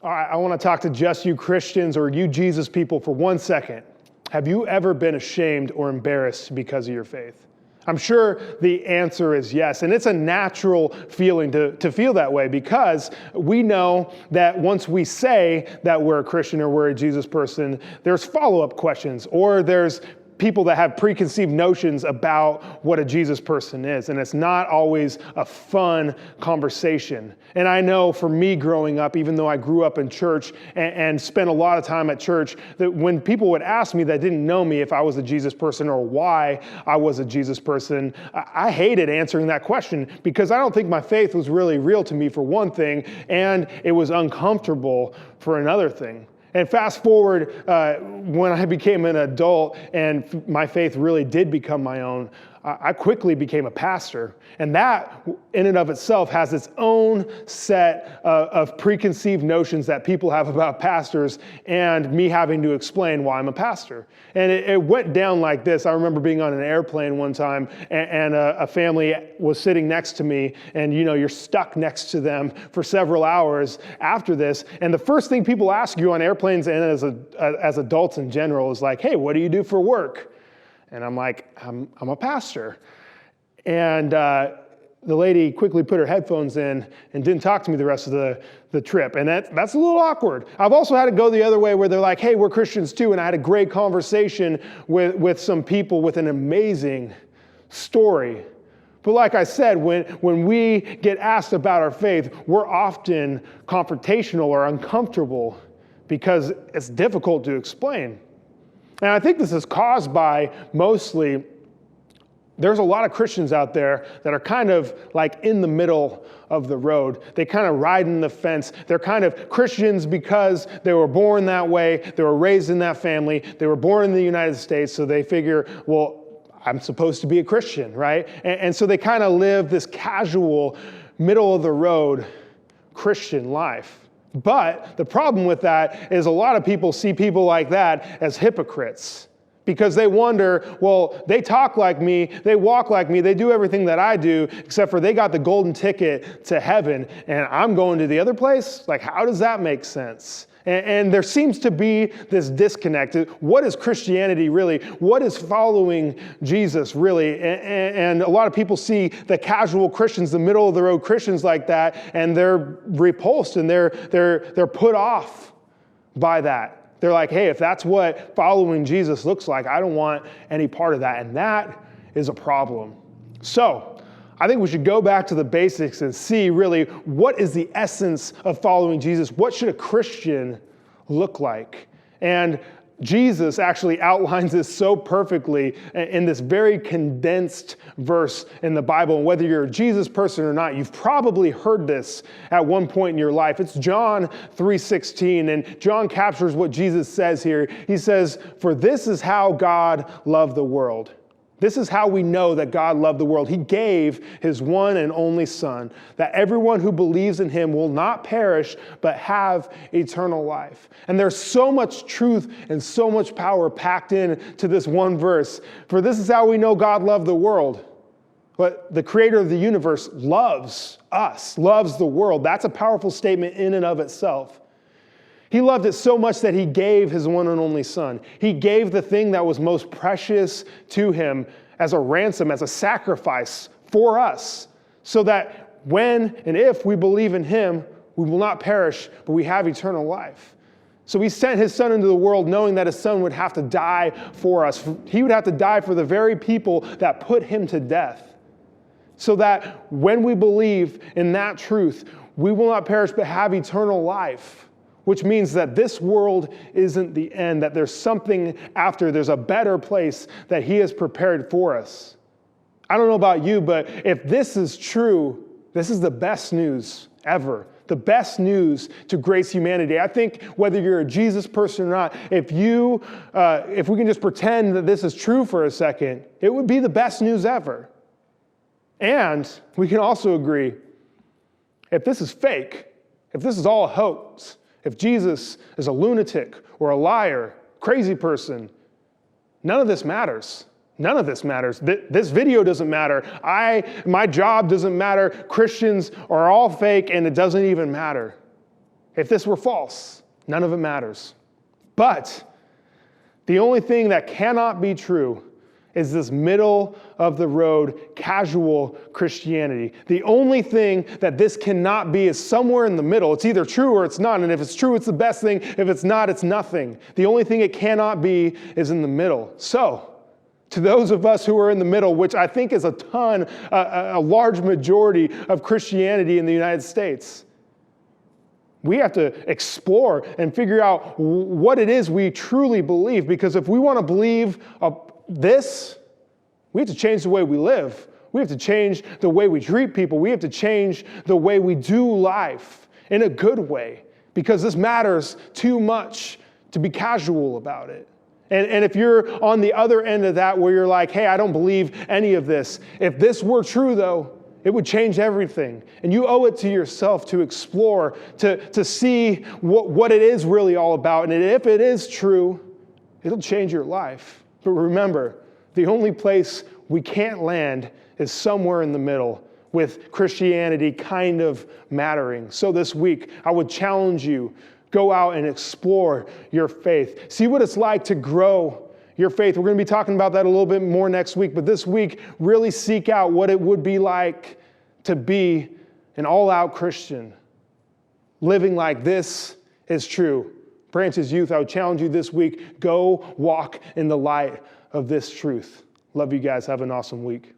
All right, I want to talk to just you Christians or you Jesus people for 1 second. Have you ever been ashamed or embarrassed because of your faith? I'm sure the answer is yes, and it's a natural feeling to feel that way because we know that once we say that we're a Christian or we're a Jesus person, there's follow-up questions or there's people that have preconceived notions about what a Jesus person is, and it's not always a fun conversation. And I know for me growing up, even though I grew up in church and spent a lot of time at church, that when people would ask me that didn't know me if I was a Jesus person or why I was a Jesus person, I hated answering that question because I don't think my faith was really real to me for one thing, and it was uncomfortable for another thing. And fast forward, when I became an adult and my faith really did become my own, I quickly became a pastor. And that, in and of itself, has its own set of preconceived notions that people have about pastors and me having to explain why I'm a pastor. And it went down like this. I remember being on an airplane one time and a family was sitting next to me, and you're stuck next to them for several hours after this. And the first thing people ask you on airplanes and as adults in general is like, hey, what do you do for work? And I'm like, I'm a pastor. And the lady quickly put her headphones in and didn't talk to me the rest of the trip. And that's a little awkward. I've also had to go the other way where they're like, hey, we're Christians too. And I had a great conversation with some people with an amazing story. But like I said, when we get asked about our faith, we're often confrontational or uncomfortable because it's difficult to explain. And I think this is caused by mostly, there's a lot of Christians out there that are kind of like in the middle of the road. They kind of ride in the fence. They're kind of Christians because they were born that way. They were raised in that family. They were born in the United States, so they figure, well, I'm supposed to be a Christian, right? And so they kind of live this casual, middle of the road Christian life. But the problem with that is a lot of people see people like that as hypocrites because they wonder, well, they talk like me, they walk like me, they do everything that I do, except for they got the golden ticket to heaven and I'm going to the other place? Like, how does that make sense? And there seems to be this disconnect. What is Christianity really? What is following Jesus really? And a lot of people see the casual Christians, the middle of the road Christians like that, and they're repulsed and they're put off by that. They're like, hey, if that's what following Jesus looks like, I don't want any part of that. And that is a problem. So I think we should go back to the basics and see really what is the essence of following Jesus. What should a Christian look like? And Jesus actually outlines this so perfectly in this very condensed verse in the Bible. And whether you're a Jesus person or not, you've probably heard this at one point in your life. It's John 3:16, and John captures what Jesus says here. He says, "For this is how God loved the world." This is how we know that God loved the world. He gave his one and only Son, that everyone who believes in him will not perish, but have eternal life. And there's so much truth and so much power packed into this one verse. For this is how we know God loved the world. But the creator of the universe loves us, loves the world. That's a powerful statement in and of itself. He loved it so much that he gave his one and only Son. He gave the thing that was most precious to him as a ransom, as a sacrifice for us, so that when and if we believe in him, we will not perish, but we have eternal life. So he sent his Son into the world knowing that his Son would have to die for us. He would have to die for the very people that put him to death, so that when we believe in that truth, we will not perish, but have eternal life. Which means that this world isn't the end, that there's something after, there's a better place that he has prepared for us. I don't know about you, but if this is true, this is the best news ever. The best news to Grace Humanity. I think whether you're a Jesus person or not, if we can just pretend that this is true for a second, it would be the best news ever. And we can also agree, if this is fake, if this is all a hoax, if Jesus is a lunatic or a liar, crazy person, none of this matters. None of this matters. This video doesn't matter. My job doesn't matter. Christians are all fake and it doesn't even matter. If this were false, none of it matters. But the only thing that cannot be true is this middle of the road, casual Christianity. The only thing that this cannot be is somewhere in the middle. It's either true or it's not. And if it's true, it's the best thing. If it's not, it's nothing. The only thing it cannot be is in the middle. So, to those of us who are in the middle, which I think is a large majority of Christianity in the United States, we have to explore and figure out what it is we truly believe. Because if we want to believe this, we have to change the way we live. We have to change the way we treat people. We have to change the way we do life in a good way, because this matters too much to be casual about it. And if you're on the other end of that, where you're like, hey, I don't believe any of this. If this were true, though, it would change everything. And you owe it to yourself to explore, to see what it is really all about. And if it is true, it'll change your life. But remember, the only place we can't land is somewhere in the middle, with Christianity kind of mattering. So this week, I would challenge you, go out and explore your faith. See what it's like to grow your faith. We're going to be talking about that a little bit more next week. But this week, really seek out what it would be like to be an all-out Christian, living like this is true. Branches Youth, I would challenge you this week, go walk in the light of this truth. Love you guys. Have an awesome week.